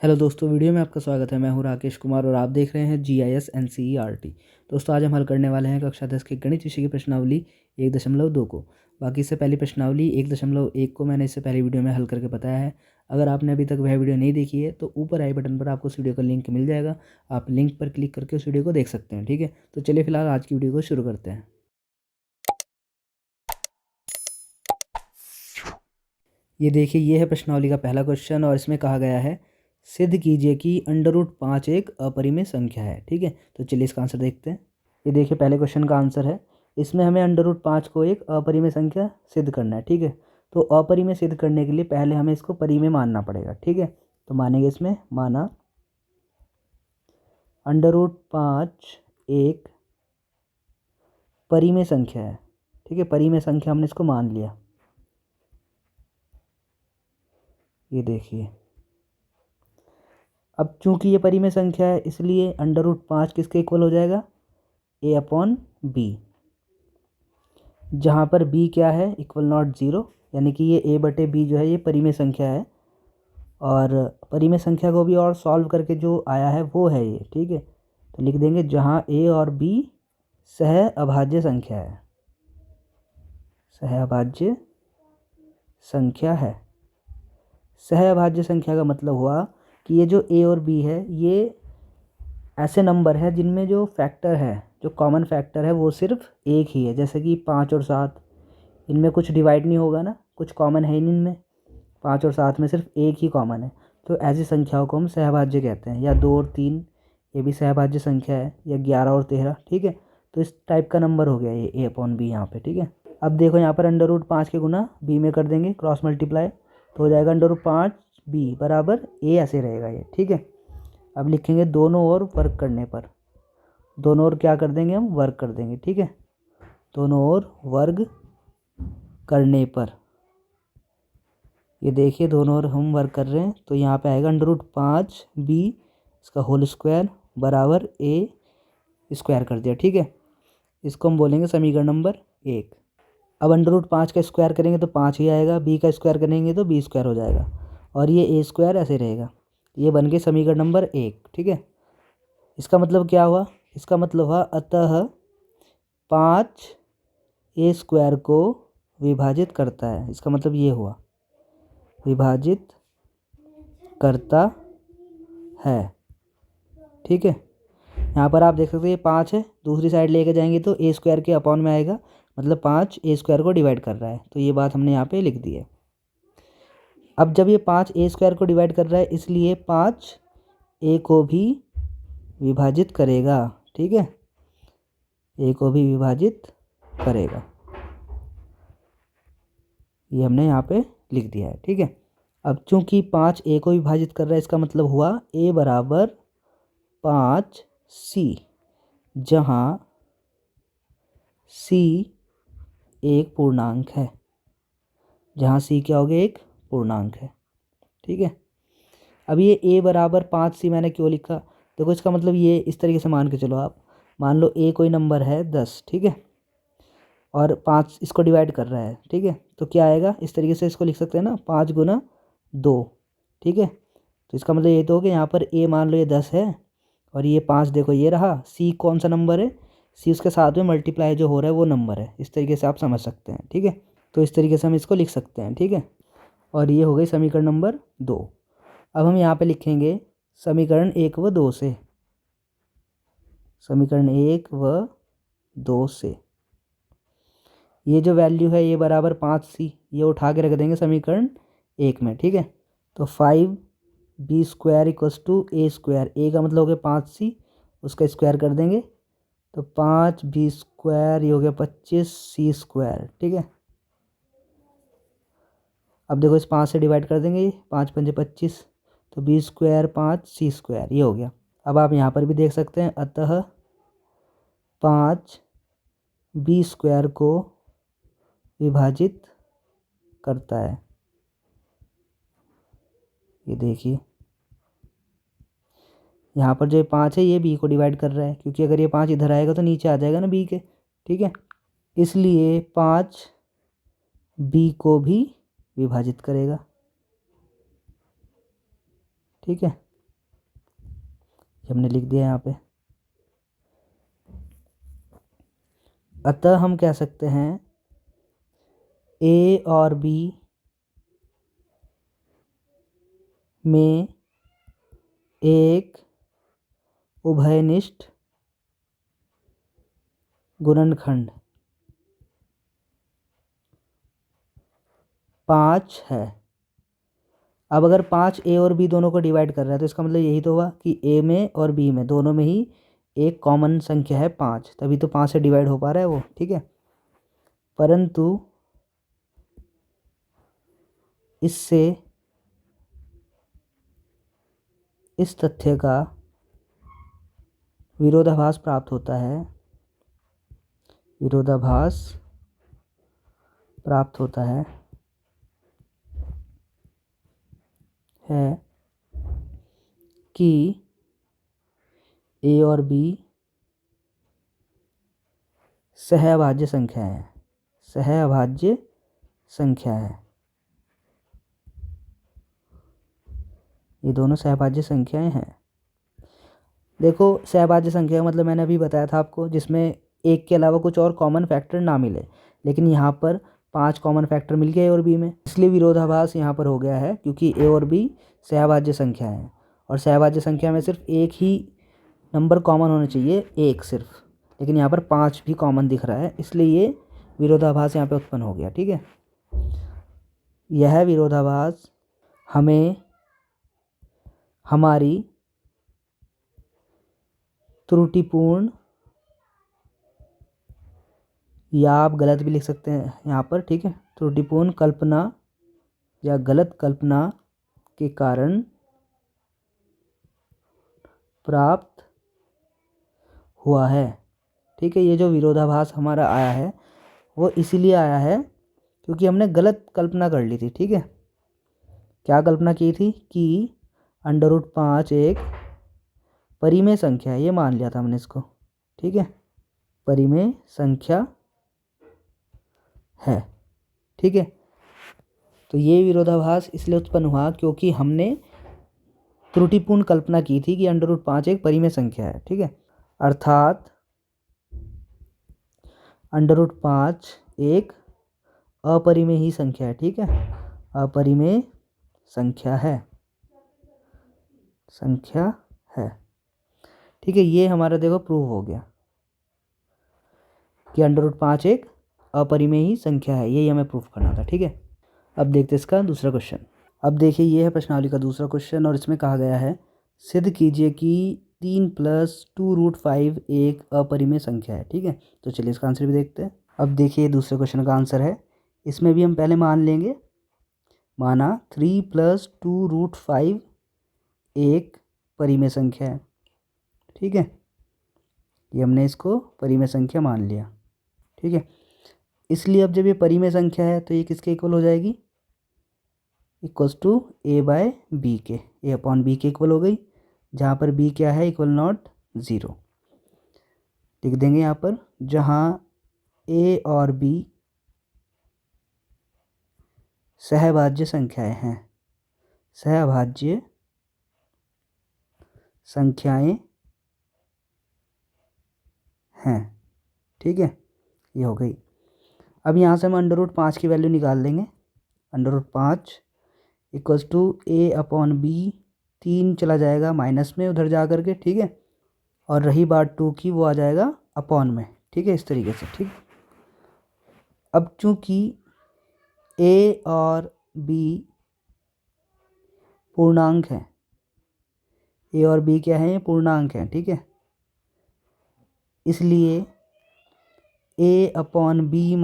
Hello दोस्तों, video में आपका स्वागत है। मैं हूं राकेश कुमार और आप देख रहे हैं GIS NCERT। दोस्तों, आज हम हल करने वाले हैं कक्षा 10 के गणित विषय की प्रश्नावली 1.2 को। बाकी इससे पहली प्रश्नावली 1.1 को मैंने इससे पहले वीडियो में हल करके बताया है। अगर आपने अभी तक वह वीडियो नहीं देखी है तो ऊपर आई बटन पर आपको उस वीडियो का लिंक मिल जाएगा। आप लिंक पर क्लिक करके उस वीडियो को देख सकते हैं। ठीक है, तो चलिए फिलहाल आज की वीडियो को शुरू करते हैं। ये देखिए, ये है प्रश्नावली का पहला क्वेश्चन और इसमें कहा गया है सिद्ध कीजिए कि √5 एक अपरिमेय संख्या है। ठीक है, तो चलिए इसका आंसर देखते हैं। ये देखिए, पहले क्वेश्चन का आंसर है। इसमें हमें √5 को एक अपरिमेय संख्या सिद्ध करना है। ठीक है, तो अपरिमेय सिद्ध करने के लिए पहले हमें इसको परिमेय मानना पड़ेगा। ठीक है, तो मानेंगे इसमें माना √5 एक परिमेय संख्या है। ठीक है, परिमेय संख्या हमने इसको मान लिया। ये देखिए, अब चूंकि ये परिमेय संख्या है इसलिए √5 किसके इक्वल हो जाएगा, a/b, जहाँ पर b क्या है, इक्वल नॉट 0, यानी कि ये a/b जो है ये परिमेय संख्या है। और परिमेय संख्या को भी और सॉल्व करके जो आया है वो है ये। ठीक है, तो लिख देंगे जहाँ a और b सह अभाज्य संख्या है, सह अभाज्य संख्या है। सह अभाज्य संख्या का मतलब हुआ कि ये जो a और b है ये ऐसे नंबर है जिनमें जो फैक्टर है, जो कॉमन फैक्टर है वो सिर्फ एक ही है। जैसे कि 5 और 7, इनमें कुछ डिवाइड नहीं होगा ना, कुछ कॉमन है ही नहीं इनमें। 5 और 7 में सिर्फ एक ही कॉमन है, तो ऐसी संख्याओं को हम सहभाज्य कहते हैं। या 2 और 3, ये भी सहभाज्य संख्या है। या 11 और 13। ठीक है, तो इस टाइप का नंबर हो गया ये a/b यहाँ पे। ठीक है, अब देखो यहाँ पर √5 के गुना b में कर देंगे, क्रॉस मल्टीप्लाई, तो हो जाएगा √5b बराबर a, ऐसे रहेगा ये। ठीक है, अब लिखेंगे दोनों ओर वर्क करने पर, दोनों ओर क्या कर देंगे, हम वर्क कर देंगे। ठीक है, दोनों ओर वर्ग करने पर, ये देखिए दोनों ओर हम वर्क कर रहे हैं, तो यहाँ पे आएगा √5b इसका होल स्क्वायर बराबर a स्क्वायर कर दिया। ठीक है, इसको हम बोलेंगे समीकरण नंबर 1। अब √5 का स्क्वायर करेंगे तो 5 ही आएगा, b का स्क्वायर करेंगे तो b स्क्वायर हो जाएगा, और ये a स्क्वायर ऐसे रहेगा। ये बन गए समीकरण नंबर 1। ठीक है, इसका मतलब क्या हुआ, इसका मतलब हुआ अतः 5a स्क्वायर को विभाजित करता है। इसका मतलब ये हुआ, विभाजित करता है। ठीक है, यहाँ पर आप देख सकते हैं 5 है, दूसरी साइड लेके जाएंगे तो a स्क्वायर के अपॉन में आएगा, मतलब 5 a स्क्वायर को डिवाइड कर रहा है। तो ये बात हमने यहाँ पे लिख दी है। अब जब ये 5 a स्क्वायर को डिवाइड कर रहा है इसलिए 5 a को भी विभाजित करेगा। ठीक है, a को भी विभाजित करेगा, ये हमने यहाँ पे लिख दिया है। ठीक है, अब चूंकि 5 a को विभाजित कर रहा है इसका मतलब हुआ a बराबर 5c, जहाँ c एक पूर्णांक है, जहाँ c क्या हो गया, एक पूर्णांक है। ठीक है, अब ये a बराबर 5c मैंने क्यों लिखा, देखो इसका मतलब ये इस तरीके से मान के चलो। आप मान लो a कोई नंबर है 10, ठीक है, और 5 इसको डिवाइड कर रहा है। ठीक है, तो क्या आएगा, इस तरीके से इसको लिख सकते हैं ना, 5 गुना 2। ठीक है, तो इसका मतलब ये तो हो गया, यहाँ पर a मान लो ये 10 है और ये 5 देखो ये रहा। c कौन सा नंबर है, c उसके साथ में मल्टीप्लाई जो हो रहा है वो नंबर है। इस तरीके से आप समझ सकते हैं। ठीक है, तो इस तरीके से हम इसको लिख सकते हैं। ठीक है, और ये हो गई समीकरण नंबर 2। अब हम यहाँ पे लिखेंगे समीकरण 1 व 2 से, समीकरण 1 व 2 से ये जो वैल्यू है ये बराबर 5c, ये उठा के रख देंगे समीकरण 1 में। ठीक है, तो 5b square equals to a square, a का मतलब हो गया 5c, उसका स्क्वायर कर देंगे तो 5b स्क्वायर, ये हो गया 25c स्क्वायर। ठीक है, अब देखो इस 5 से डिवाइड कर देंगे, 5 पंजे 25, तो b स्क्वायर 5c स्क्वायर, ये हो गया। अब आप यहाँ पर भी देख सकते हैं, अतः 5b स्क्वायर को विभाजित करता है। ये देखिए, यहाँ पर जो 5 है ये b को डिवाइड कर रहा है, क्योंकि अगर ये 5 इधर आएगा तो नीचे आ जाएगा ना b के। ठीक है, इसलिए 5 b को भी विभाजित करेगा। ठीक है, हमने लिख दिया यहाँ पे। अतः हम कह सकते हैं ए और बी में एक उभयनिष्ठ गुणनखंड 5 है। अब अगर 5 ए और बी दोनों को डिवाइड कर रहा है तो इसका मतलब यही तो हुआ कि ए में और बी में दोनों में ही एक कॉमन संख्या है 5, तभी तो 5 से डिवाइड हो पा रहा है वो, ठीक है। परंतु इससे इस तथ्य का विरोधाभास प्राप्त होता है, विरोधाभास प्राप्त होता है कि ए और बी सहअभाज्य संख्या है, सहअभाज्य संख्या है। ये दोनों सहभाज्य संख्याएं हैं। देखो सहभाज्य संख्या का मतलब मैंने अभी बताया था आपको, जिसमें एक के अलावा कुछ और कॉमन फैक्टर ना मिले, लेकिन यहाँ पर 5 कॉमन फैक्टर मिल गए ए और बी में, इसलिए विरोधाभास यहाँ पर हो गया है, क्योंकि ए और बी सहभाज्य संख्या है और सहभाज्य संख्या में सिर्फ एक ही नंबर कॉमन होना चाहिए, एक सिर्फ, लेकिन यहाँ पर 5 भी कॉमन दिख रहा है, इसलिए ये विरोधाभास यहाँ पे उत्पन्न हो गया, ठीक है। यह विरोधाभास हमें हमारी त्रुटिपूर्ण, या आप गलत भी लिख सकते हैं यहाँ पर, ठीक है, त्रुटिपूर्ण कल्पना या गलत कल्पना के कारण प्राप्त हुआ है, ठीक है। ये जो विरोधाभास हमारा आया है वो इसीलिए आया है क्योंकि हमने गलत कल्पना कर ली थी, ठीक है। क्या कल्पना की थी कि √5 एक परिमेय संख्या है, ये मान लिया था हमने इसको, ठीक है, परिमेय संख्या है, ठीक है। तो ये विरोधाभास इसलिए उत्पन्न हुआ क्योंकि हमने त्रुटिपूर्ण कल्पना की थी कि √5 एक परिमेय संख्या है, ठीक है। अर्थात √5 एक अपरिमेय ही संख्या है, ठीक है, अपरिमेय संख्या है, संख्या है, ठीक है। ये हमारा देखो प्रूव हो गया कि √5 एक अपरिमेय ही संख्या है, यही हमें प्रूफ करना था, ठीक है। अब देखते हैं इसका दूसरा क्वेश्चन। अब देखिए ये है प्रश्नावली का दूसरा क्वेश्चन और इसमें कहा गया है सिद्ध कीजिए कि 3 + 2√5 एक अपरिमेय संख्या है, ठीक है। तो चलिए इसका आंसर भी देखते हैं। अब देखिए दूसरे क्वेश्चन का आंसर है, इसमें भी हम पहले मान लेंगे, माना 3 + 2√5 एक परिमेय संख्या है, ठीक है, ये हमने इसको परिमेय संख्या मान लिया, ठीक है। इसलिए अब जब ये परिमेय संख्या है तो ये किसके इक्वल हो जाएगी, इक्वल्स टू a/b के, a/b के इक्वल हो गई, जहाँ पर b क्या है, =0 लिख देंगे यहाँ पर, जहाँ a और b सहभाज्य संख्याएं हैं, सहभाज्य संख्याएं हैं, ठीक है, ये हो गई। अब यहाँ से हम √5 की वैल्यू निकाल देंगे, √5 इक्वल्स टू a/b, 3 चला जाएगा माइनस में उधर जा करके, ठीक है, और रही बात 2 की वो आ जाएगा अपॉन में, ठीक है, इस तरीके से, ठीक। अब चूंकि a और b पूर्णांक हैं, a और b क्या है, ये पूर्णांक हैं, ठीक है, इसलिए a/b -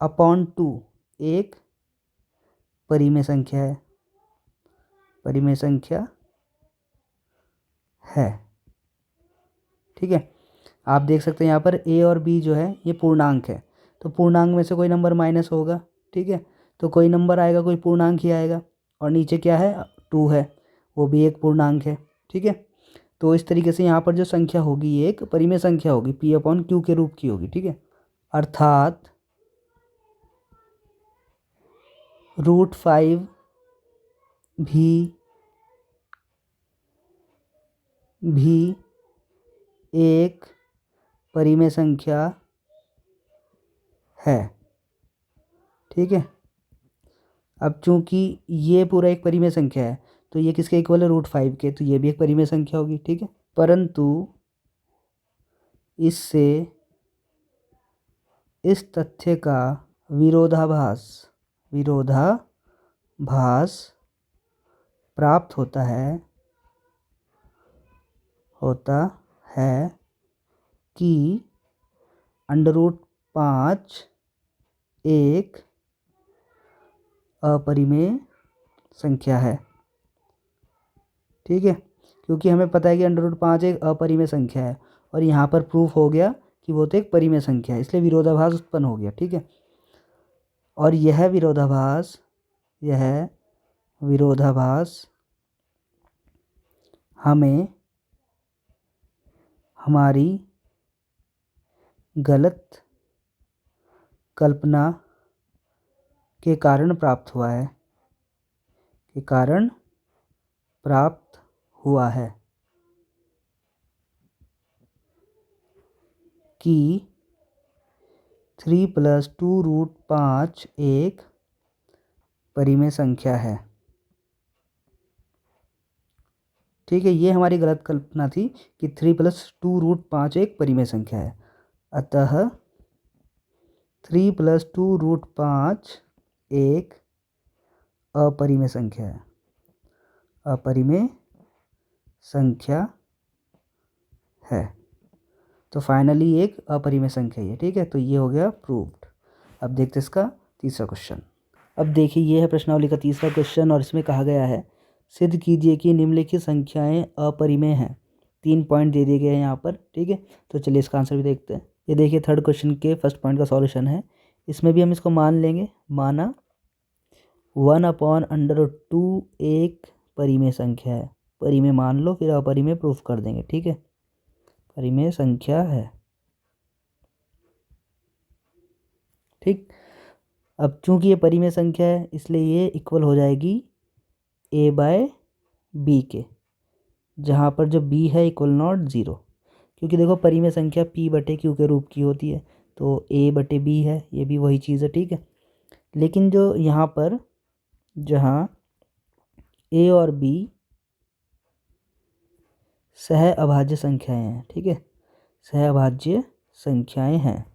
3/2 एक परिमेय संख्या है, परिमेय संख्या है, ठीक है। आप देख सकते हैं यहाँ पर a और b जो है ये पूर्णांक है, तो पूर्णांक में से कोई नंबर माइनस होगा, ठीक है, तो कोई नंबर आएगा, कोई पूर्णांक ही आएगा, और नीचे क्या है 2 है, वो भी एक पूर्णांक है, ठीक है। तो इस तरीके से यहाँ पर जो संख्या होगी ये एक परिमेय संख्या होगी, p/q के रूप की होगी, ठीक है। अर्थात √5 भी भी एक परिमेय संख्या है। ठीक है, अब चूंकि ये पूरा एक परिमेय संख्या है तो ये किसके इक्वल है, √5 के, तो ये भी एक परिमेय संख्या होगी। ठीक है, परंतु इससे इस तथ्य का विरोधाभास प्राप्त होता है कि √5 एक अपरिमेय संख्या है। ठीक है, क्योंकि हमें पता है कि √5 एक अपरिमेय संख्या है और यहाँ पर प्रूफ हो गया कि वो तो एक परिमेय संख्या है, इसलिए विरोधाभास उत्पन्न हो गया। ठीक है, और यह विरोधाभास हमें हमारी गलत कल्पना के कारण प्राप्त हुआ है कि 3 + 2√5 एक परिमेय संख्या है। ठीक है, ये हमारी गलत कल्पना थी कि 3 + 2√5 एक परिमेय संख्या है। अतः 3 + 2√5 एक अपरिमेय संख्या है। तो फाइनली एक अपरिमेय संख्या है। ठीक है, तो ये हो गया प्रूव्ड। अब देखते हैं इसका तीसरा क्वेश्चन। अब देखिए, ये है प्रश्नावली का तीसरा क्वेश्चन और इसमें कहा गया है सिद्ध कीजिए कि निम्नलिखित संख्याएं अपरिमेय हैं। 3 पॉइंट दे दिए गए हैं यहाँ पर। ठीक है, तो चलिए इसका आंसर भी देखते हैं। ये देखिए थर्ड क्वेश्चन के फर्स्ट पॉइंट का सॉल्यूशन है। इसमें भी हम इसको मान लेंगे। माना 1/√2 एक परिमेय संख्या है। परिमेय मान लो, फिर अपरिमेय प्रूफ कर देंगे। ठीक है, परिमेय संख्या है। ठीक, अब चूंकि ये परिमेय संख्या है इसलिए ये इक्वल हो जाएगी a/b के, जहाँ पर जो b है =0, क्योंकि देखो परिमेय संख्या p/q के रूप की होती है, तो a/b है, ये भी वही चीज़ है। ठीक है, लेकिन जो यहाँ पर जहाँ a और b सह अभाज्य संख्याएं हैं। ठीक है, सह अभाज्य संख्याएं हैं।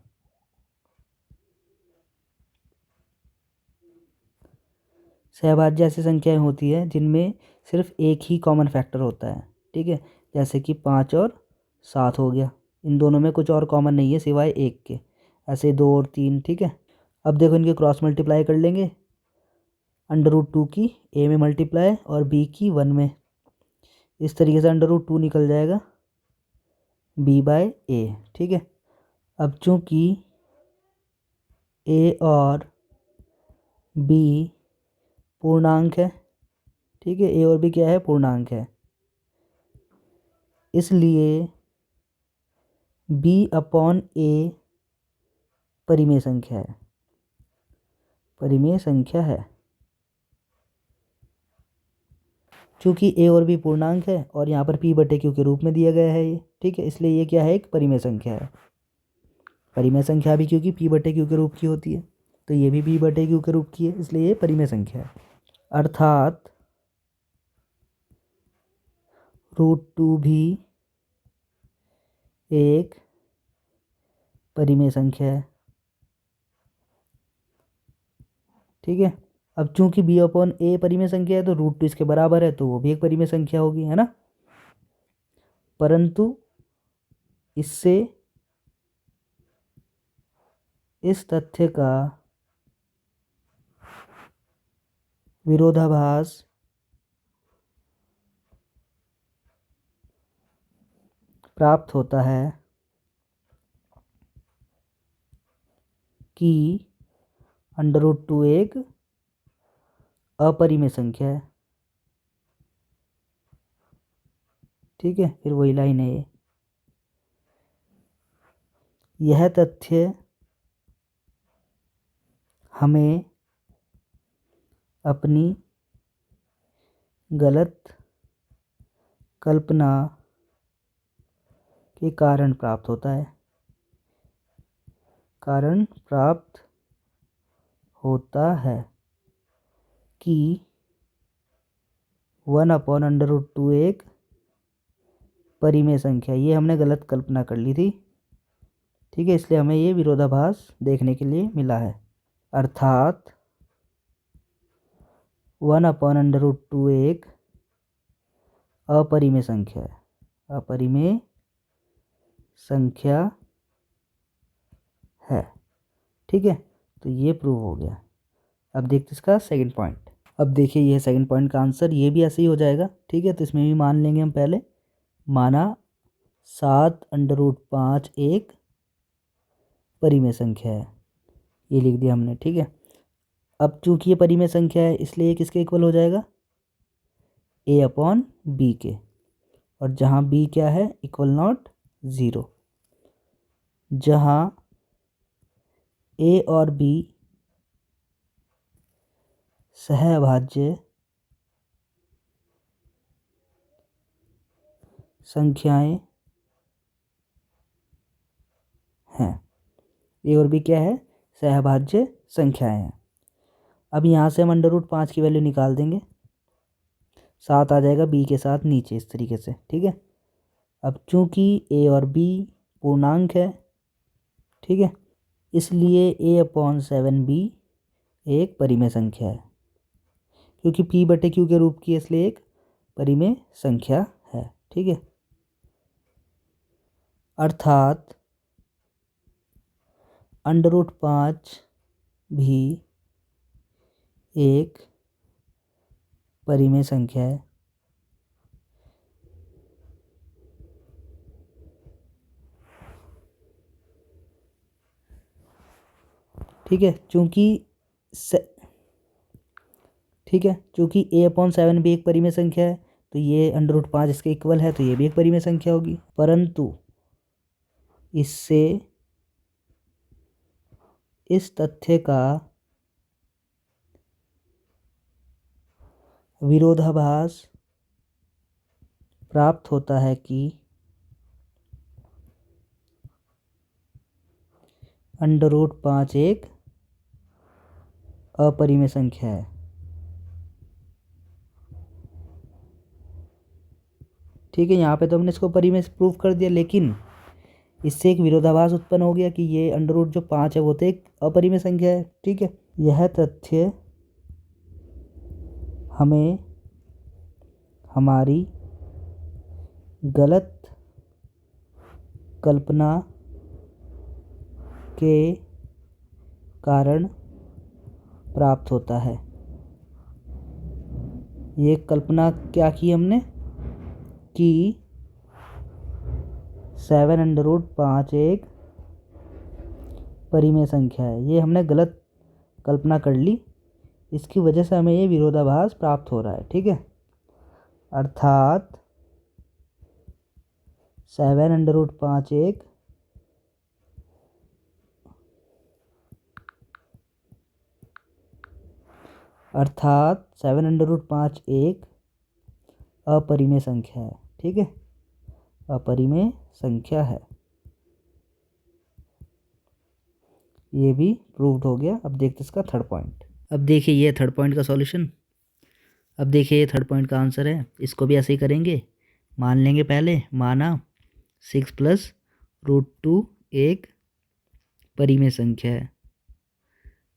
सहभाज्य ऐसी संख्याएं होती है जिनमें सिर्फ एक ही कॉमन फैक्टर होता है। ठीक है, जैसे कि 5 और 7 हो गया, इन दोनों में कुछ और कॉमन नहीं है सिवाय एक के। ऐसे 2 और 3। ठीक है, अब देखो इनके क्रॉस मल्टीप्लाई कर लेंगे। √2 की a में मल्टीप्लाई और b की 1 में, इस तरीके से √2 निकल जाएगा b/a। ठीक है, अब चूंकि a और b पूर्णांक है। ठीक है, a और b क्या है, पूर्णांक है, इसलिए b/a परिमेय संख्या है। चूंकि a और b पूर्णांक है और यहाँ पर p/q के रूप में दिया गया है ये। ठीक है, इसलिए ये क्या है, एक परिमेय संख्या है। परिमेय संख्या भी क्योंकि p/q के रूप की होती है, तो ये भी p/q के रूप की है, इसलिए ये परिमेय संख्या है। अर्थात √2 भी एक परिमेय संख्या है। ठीक है, अब चूंकि b/a परिमेय संख्या है तो √2 इसके बराबर है, तो वो भी एक परिमेय संख्या होगी, है ना। परंतु इससे इस तथ्य का विरोधाभास प्राप्त होता है कि √2 एक अपरिमेय संख्या है। ठीक है, फिर वही लाइन है ये। यह तथ्य हमें अपनी गलत कल्पना कि कारण प्राप्त होता है, कारण प्राप्त होता है कि 1/√2 एक परिमेय संख्या। ये हमने गलत कल्पना कर ली थी, ठीक है, इसलिए हमें ये विरोधाभास देखने के लिए मिला है। अर्थात 1/√2 एक अपरिमेय संख्या है, अपरिमेय संख्या है, ठीक है। तो ये प्रूव हो गया। अब देखते इसका सेकंड पॉइंट। अब देखिए ये सेकंड पॉइंट का आंसर, ये भी ऐसे ही हो जाएगा, ठीक है। तो इसमें भी मान लेंगे हम पहले, माना 7/5 एक परिमेय संख्या है, ये लिख दिया हमने, ठीक है। अब चूंकि ये परिमेय संख्या है इसलिए ये किसके इक्वल हो जाएगा, a/b के। और जहाँ b क्या है, इक्वल नॉट 0, जहाँ a और b सहअभाज्य संख्याएं हैं। a और b क्या है, सहअभाज्य संख्याएं हैं। अब यहाँ से हम √5 की वैल्यू निकाल देंगे, 7 आ जाएगा b के साथ नीचे इस तरीके से, ठीक है। अब चूंकि a और b पूर्णांक है, ठीक है, इसलिए a/7b एक परिमेय संख्या है, क्योंकि p/q के रूप की, इसलिए एक परिमेय संख्या है, ठीक है। अर्थात √5 भी एक परिमेय संख्या है, ठीक है। ठीक है, चूँकि a/7 भी एक परिमेय संख्या है, तो ये √5 इसके इक्वल है, तो ये भी एक परिमेय संख्या होगी। परंतु इससे इस तथ्य का विरोधाभास प्राप्त होता है कि √5 एक अपरिमेय संख्या है, ठीक है। यहाँ पे तो हमने इसको परिमेय से प्रूव कर दिया, लेकिन इससे एक विरोधाभास उत्पन्न हो गया कि ये √5 है वो तो एक अपरिमेय संख्या है, ठीक है। यह तथ्य हमें हमारी गलत कल्पना के कारण प्राप्त होता है। ये कल्पना क्या की हमने कि 7/5 एक परिमेय संख्या है, ये हमने गलत कल्पना कर ली, इसकी वजह से हमें ये विरोधाभास प्राप्त हो रहा है, ठीक है। अर्थात 7/5 एक अपरिमेय संख्या है, ठीक है, अपरिमेय संख्या है। ये भी प्रूव्ड हो गया। अब देखते इसका थर्ड पॉइंट। अब देखिए ये थर्ड पॉइंट का सॉल्यूशन। अब देखिए ये थर्ड पॉइंट का आंसर है, इसको भी ऐसे ही करेंगे। मान लेंगे पहले, माना 6+√2 एक परिमेय संख्या है,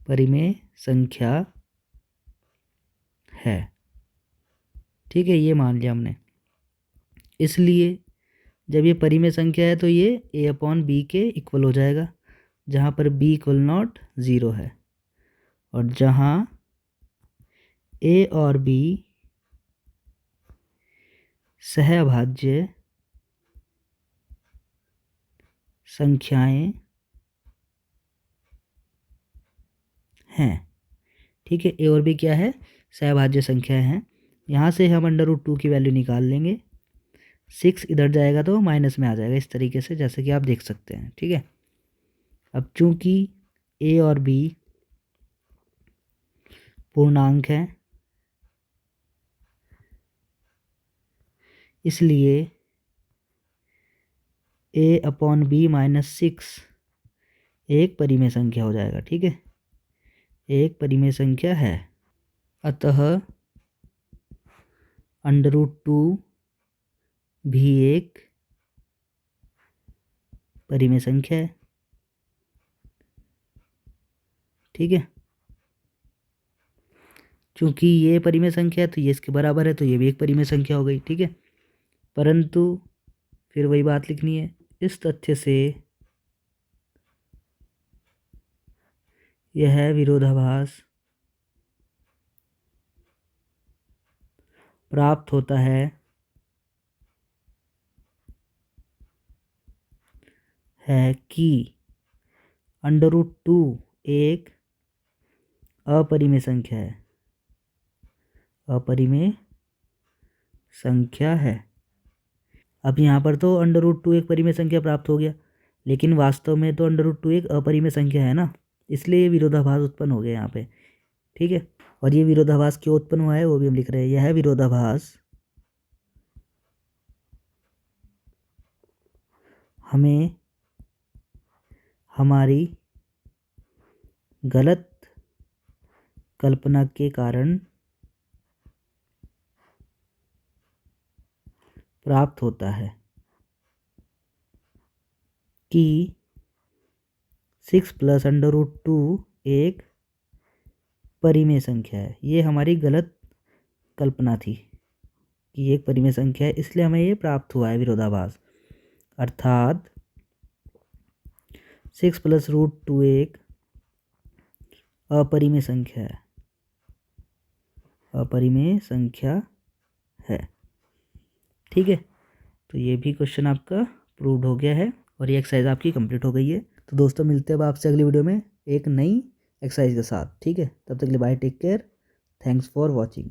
परिमेय संख्या है, ठीक है, ये मान लिया हमने। इसलिए जब ये परिमेय संख्या है तो ये a/b के इक्वल हो जाएगा, जहाँ पर b इक्वल नॉट 0 है, और जहाँ a और b सहअभाज्य संख्याएं हैं, ठीक है। a और b क्या है, सहअभाज्य संख्याएं हैं। यहाँ से हम √2 की वैल्यू निकाल लेंगे, 6 इधर जाएगा तो माइनस में आ जाएगा इस तरीके से, जैसे कि आप देख सकते हैं, ठीक है। अब चूंकि a और b पूर्णांक है, इसलिए a/b-6 एक परिमेय संख्या हो जाएगा, ठीक है, एक परिमेय संख्या है। अतः √2 भी एक परिमेय संख्या है, ठीक है। चूंकि ये परिमेय संख्या है तो ये इसके बराबर है, तो ये भी एक परिमेय संख्या हो गई, ठीक है। परंतु फिर वही बात लिखनी है, इस तथ्य से यह विरोधाभास प्राप्त होता है कि √2 एक अपरिमेय संख्या है, अपरिमेय संख्या है। अब यहाँ पर तो √2 एक परिमेय संख्या प्राप्त हो गया, लेकिन वास्तव में तो √2 एक अपरिमेय संख्या है ना, इसलिए ये विरोधाभास उत्पन्न हो गया यहाँ पे, ठीक है। और ये विरोधाभास क्यों उत्पन्न हुआ है वो भी हम लिख रहे हैं। यह विरोधाभास हमें हमारी गलत कल्पना के कारण प्राप्त होता है कि 6 + √2 एक परिमेय संख्या है। ये हमारी गलत कल्पना थी कि एक परिमेय संख्या है, इसलिए हमें ये प्राप्त हुआ है विरोधाभास। अर्थात 6 + √2 एक अपरिमेय संख्या है, अपरिमेय संख्या है, ठीक है। तो ये भी क्वेश्चन आपका प्रूव्ड हो गया है और ये एक्सरसाइज आपकी कंप्लीट हो गई है। तो दोस्तों मिलते हैं अब आपसे अगली वीडियो में एक नई एक्सरसाइज के साथ, ठीक है। तब तक के लिए bye, take care, thanks for watching.